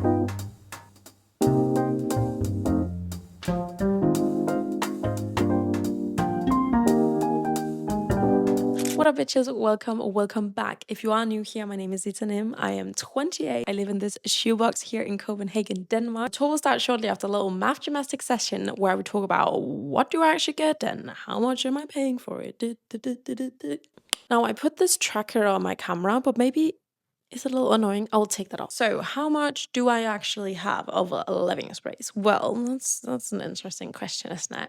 What up, bitches? Welcome back. If you are new here, my name is Itanim. I am 28. I live in this shoebox here in Copenhagen, Denmark. The tour will start shortly after a little math gymnastic session where we talk about what do I actually get and how much am I paying for it. Now, I put this tracker on my camera, but maybe it's a little annoying. I'll take that off. So how much do I actually have of a living space? Well, that's an interesting question, isn't it?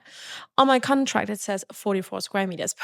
On my contract, it says 44 square meters.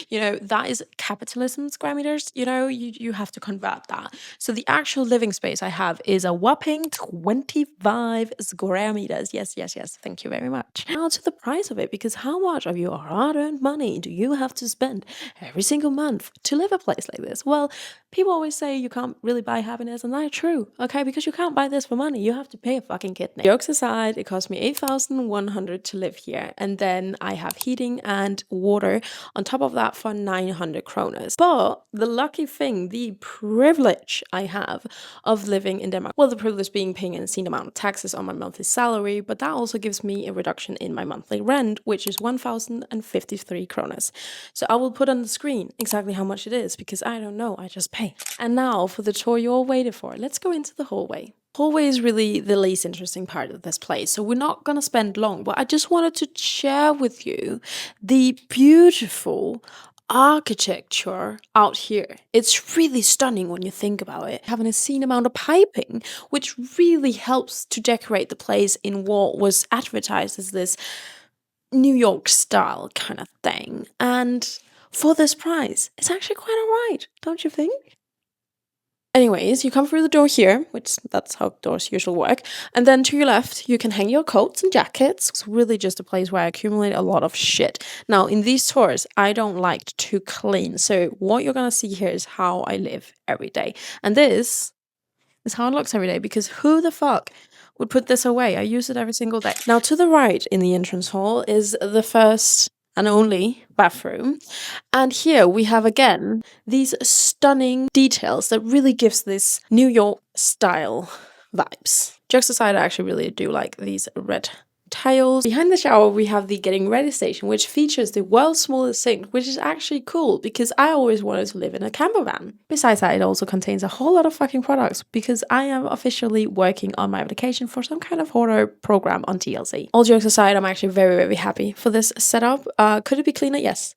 You know, that is capitalism square meters. You know, you have to convert that. So the actual living space I have is a whopping 25 square meters. Yes. Thank you very much. Now to the price of it, because how much of your hard-earned money do you have to spend every single month to live a place like this? Well, people always say you can't really buy happiness, and that's true, okay? Because you can't buy this for money. You have to pay a fucking kidney. Jokes aside, it cost me 8,100 to live here, and then I have heating and water on top of that for 900 kroners. But the lucky thing, the privilege I have of living in Denmark, well, the privilege being paying an insane amount of taxes on my monthly salary, but that also gives me a reduction in my monthly rent, which is 1,053 kroners. So I will put on the screen exactly how much it is, because I don't know, I just pay. And now for the tour you all waited for. Let's go into the hallway. Hallway is really the least interesting part of this place, so we're not gonna spend long, but I just wanted to share with you the beautiful architecture out here. It's really stunning when you think about it. Having a scene amount of piping, which really helps to decorate the place in what was advertised as this New York style kind of thing. And for this price, it's actually quite alright, don't you think? Anyways, you come through the door here, which that's how doors usually work. And then to your left, you can hang your coats and jackets. It's really just a place where I accumulate a lot of shit. Now, in these tours, I don't like to clean. So what you're going to see here is how I live every day. And this is how it looks every day, because who the fuck would put this away? I use it every single day. Now, to the right in the entrance hall is the first and only bathroom. And here we have again these stunning details that really gives this New York style vibes. Jokes aside, I actually really do like these red tiles. Behind the shower we have the getting ready station, which features the world's smallest sink, which is actually cool because I always wanted to live in a camper van. Besides that, it also contains a whole lot of fucking products because I am officially working on my application for some kind of horror program on TLC. All jokes aside, I'm actually very happy for this setup. Could it be cleaner? Yes.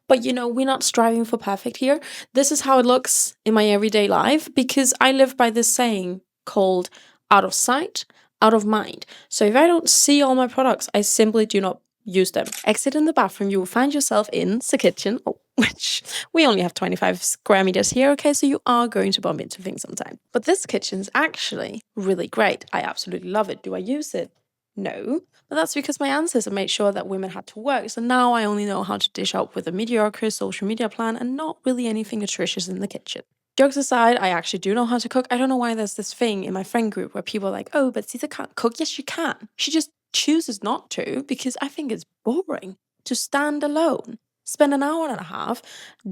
But you know, we're not striving for perfect here. This is how it looks in my everyday life because I live by this saying called out of sight, out of mind. So if I don't see all my products, I simply do not use them. Exit in the bathroom, you will find yourself in the kitchen, which we only have 25 square meters here, okay? So you are going to bump into things sometimes. But this kitchen is actually really great. I absolutely love it. Do I use it? No, but that's because my ancestors made sure that women had to work. So now I only know how to dish up with a mediocre social media plan and not really anything nutritious in the kitchen. Jokes aside, I actually do know how to cook. I don't know why there's this thing in my friend group where people are like, oh, but Caesar can't cook. Yes, she can. She just chooses not to because I think it's boring to stand alone, spend an hour and a half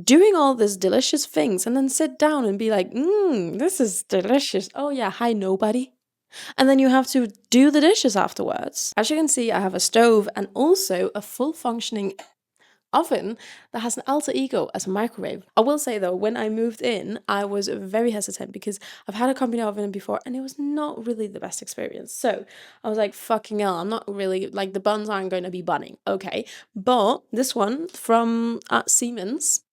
doing all these delicious things and then sit down and be like, this is delicious. Oh yeah, hi nobody. And then you have to do the dishes afterwards. As you can see, I have a stove and also a full functioning oven that has an alter ego as a microwave. I will say though, when I moved in, I was very hesitant because I've had a company oven before and it was not really the best experience. So I was like, fucking hell, I'm not really, like the buns aren't going to be bunning. Okay. But this one from Siemens,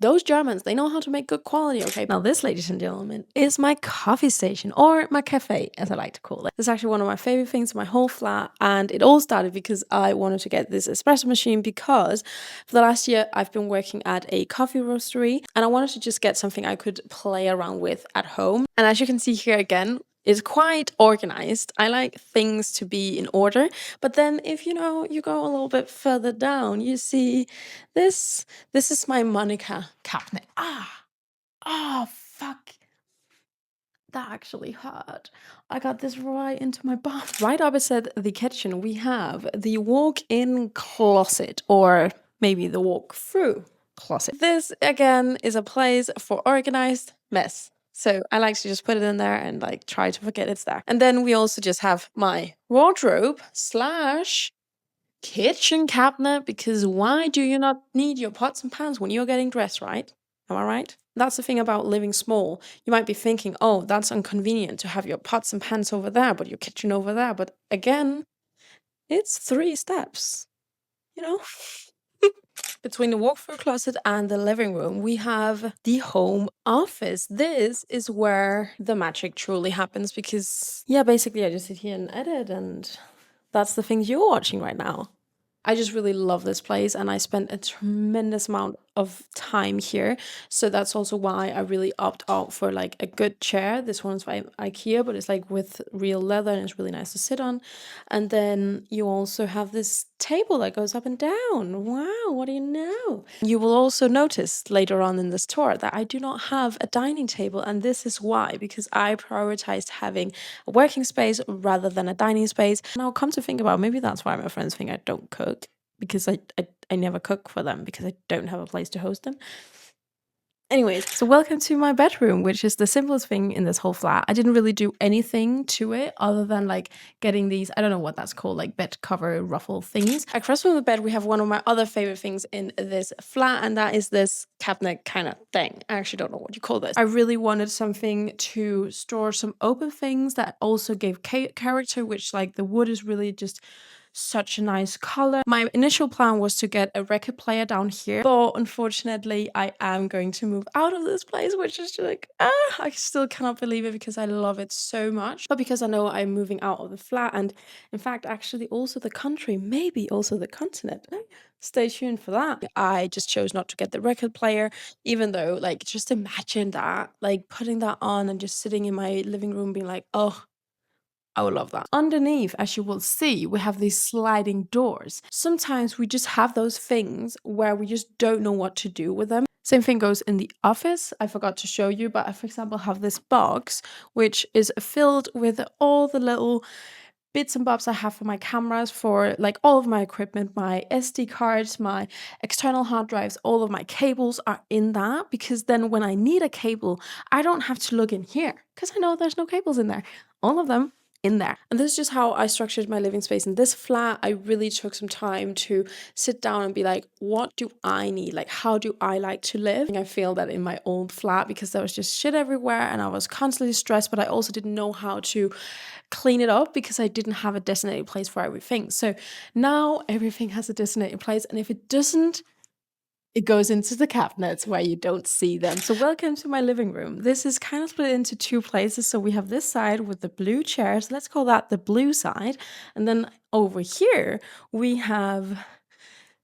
those Germans, they know how to make good quality, okay? Now this, ladies and gentlemen, is my coffee station, or my cafe, as I like to call it. It's actually one of my favorite things in my whole flat, and it all started because I wanted to get this espresso machine because for the last year, I've been working at a coffee roastery, and I wanted to just get something I could play around with at home. And as you can see here again, is quite organized. I like things to be in order, but then if you know, you go a little bit further down, you see this is my Monica cabinet. Fuck. That actually hurt. I got this right into my bath. Right opposite the kitchen, we have the walk-in closet, or maybe the walk-through closet. This again is a place for organized mess. So I like to just put it in there and like try to forget it's there. And then we also just have my wardrobe slash kitchen cabinet, because why do you not need your pots and pans when you're getting dressed, right? Am I right? That's the thing about living small. You might be thinking, oh, that's inconvenient to have your pots and pans over there, but your kitchen over there. But again, it's 3 steps, you know? Between the walk-through closet and the living room, we have the home office. This is where the magic truly happens because, yeah, basically I just sit here and edit, and that's the things you're watching right now. I just really love this place and I spent a tremendous amount of time here. So that's also why I really opt out for like a good chair. This one's by IKEA, but it's like with real leather and it's really nice to sit on. And then you also have this table that goes up and down. Wow, what do you know? You will also notice later on in this tour that I do not have a dining table, and this is why, because I prioritized having a working space rather than a dining space. And I'll come to think about, maybe that's why my friends think I don't cook, because I never cook for them because I don't have a place to host them. Anyways, so welcome to my bedroom, which is the simplest thing in this whole flat. I didn't really do anything to it other than like getting these, I don't know what that's called, like bed cover ruffle thingies. Across from the bed, we have one of my other favorite things in this flat, and that is this cabinet kind of thing. I actually don't know what you call this. I really wanted something to store some open things that also gave character, which like the wood is really just such a nice color. My initial plan was to get a record player down here, but unfortunately I am going to move out of this place, which is just like, I still cannot believe it because I love it so much, but because I know I'm moving out of the flat, and in fact actually also the country, maybe also the continent. Stay tuned for that. I just chose not to get the record player, even though like just imagine that, like putting that on and just sitting in my living room being like, oh, I would love that. Underneath, as you will see, we have these sliding doors. Sometimes we just have those things where we just don't know what to do with them. Same thing goes in the office. I forgot to show you, but I, for example, have this box, which is filled with all the little bits and bobs I have for my cameras, for like all of my equipment, my SD cards, my external hard drives, all of my cables are in that, because then when I need a cable, I don't have to look in here because I know there's no cables in there. All of them in there. And this is just how I structured my living space in this flat. I really took some time to sit down and be like, what do I need? Like, how do I like to live? And I feel that in my old flat because there was just shit everywhere and I was constantly stressed, but I also didn't know how to clean it up because I didn't have a designated place for everything. So now everything has a designated place, and if it doesn't, it goes into the cabinets where you don't see them. So welcome to my living room. This is kind of split into 2 places. So we have this side with the blue chairs. Let's call that the blue side. And then over here, we have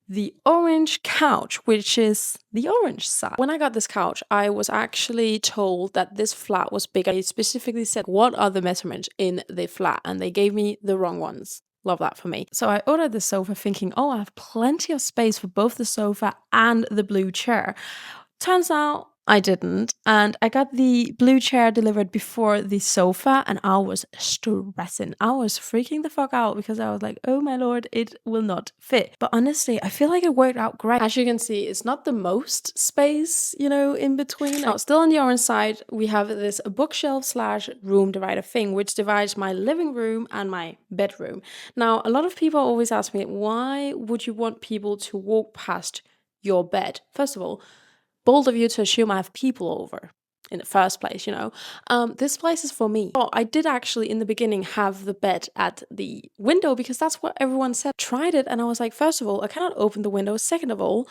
the orange couch, which is the orange side. When I got this couch, I was actually told that this flat was big. I specifically said, what are the measurements in the flat? And they gave me the wrong ones. Love that for me. So I ordered the sofa thinking, oh, I have plenty of space for both the sofa and the blue chair. Turns out I didn't, and I got the blue chair delivered before the sofa, and I was stressing. I was freaking the fuck out because I was like, oh my lord, it will not fit. But honestly, I feel like it worked out great. As you can see, it's not the most space, you know, in between. Now, still on the orange side, we have this bookshelf slash room divider thing, which divides my living room and my bedroom. Now, a lot of people always ask me, why would you want people to walk past your bed? First of all, bold of you to assume I have people over in the first place, you know. This place is for me. Oh, I did actually in the beginning have the bed at the window because that's what everyone said. Tried it and I was like, first of all, I cannot open the window. Second of all,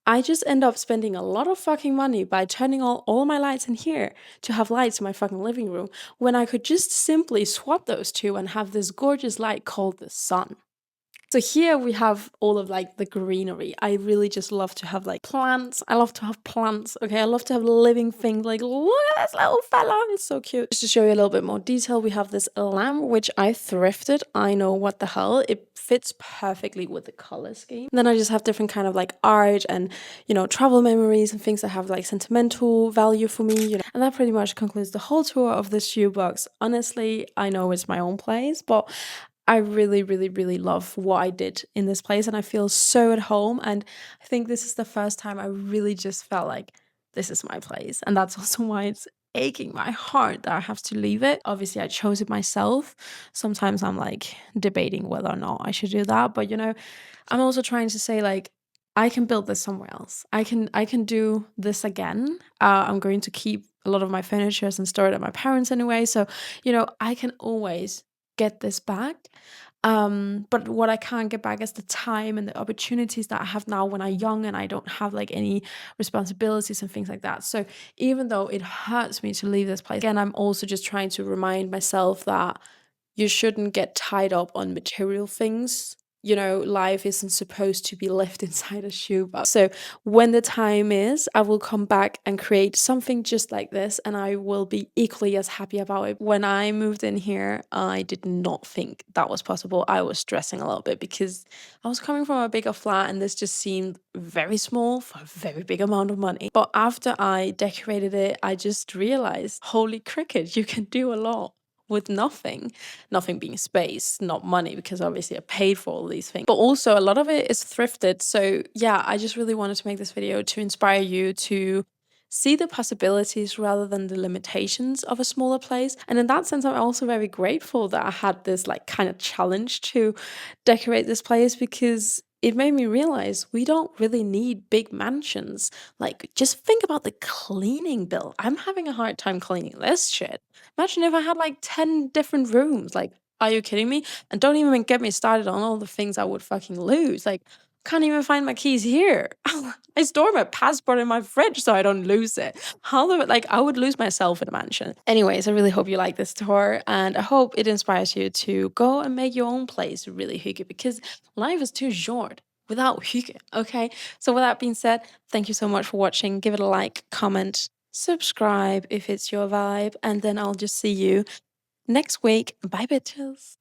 I just end up spending a lot of fucking money by turning all my lights in here to have lights in my fucking living room when I could just simply swap those two and have this gorgeous light called the sun. So here we have all of like the greenery. I really just love to have like plants. I love to have plants. Okay, I love to have living things. Like, look at this little fella. It's so cute. Just to show you a little bit more detail, we have this lamp, which I thrifted. I know what the hell. It fits perfectly with the color scheme. And then I just have different kind of like art and, you know, travel memories and things that have like sentimental value for me, you know. And that pretty much concludes the whole tour of this shoebox. Honestly, I know it's my own place, but I really, really, really love what I did in this place and I feel so at home. And I think this is the first time I really just felt like this is my place. And that's also why it's aching my heart that I have to leave it. Obviously, I chose it myself. Sometimes I'm like debating whether or not I should do that, but I'm also trying to say like I can build this somewhere else. I can do this again. I'm going to keep a lot of my furniture and store it at my parents anyway, so I can always get this back. But what I can't get back is the time and the opportunities that I have now when I'm young and I don't have like any responsibilities and things like that. So even though it hurts me to leave this place, again, I'm also just trying to remind myself that you shouldn't get tied up on material things. Life isn't supposed to be left inside a shoebox. So when the time is, I will come back and create something just like this, and I will be equally as happy about it. When I moved in here, I did not think that was possible. I was stressing a little bit because I was coming from a bigger flat and this just seemed very small for a very big amount of money. But after I decorated it, I just realized, holy cricket, you can do a lot with nothing. Nothing being space, not money, because obviously I paid for all these things. But also a lot of it is thrifted. So yeah, I just really wanted to make this video to inspire you to see the possibilities rather than the limitations of a smaller place. And in that sense, I'm also very grateful that I had this like kind of challenge to decorate this place, because it made me realize we don't really need big mansions. Like, just think about the cleaning bill. I'm having a hard time cleaning this shit. Imagine if I had like 10 different rooms. Like, are you kidding me? And don't even get me started on all the things I would fucking lose. Like, can't even find my keys here. I store my passport in my fridge so I don't lose it. I would lose myself in a mansion. Anyways, I really hope you like this tour, and I hope it inspires you to go and make your own place really hygge, because life is too short without hygge, okay? So with that being said, thank you so much for watching. Give it a like, comment, subscribe if it's your vibe, and then I'll just see you next week. Bye, bitches.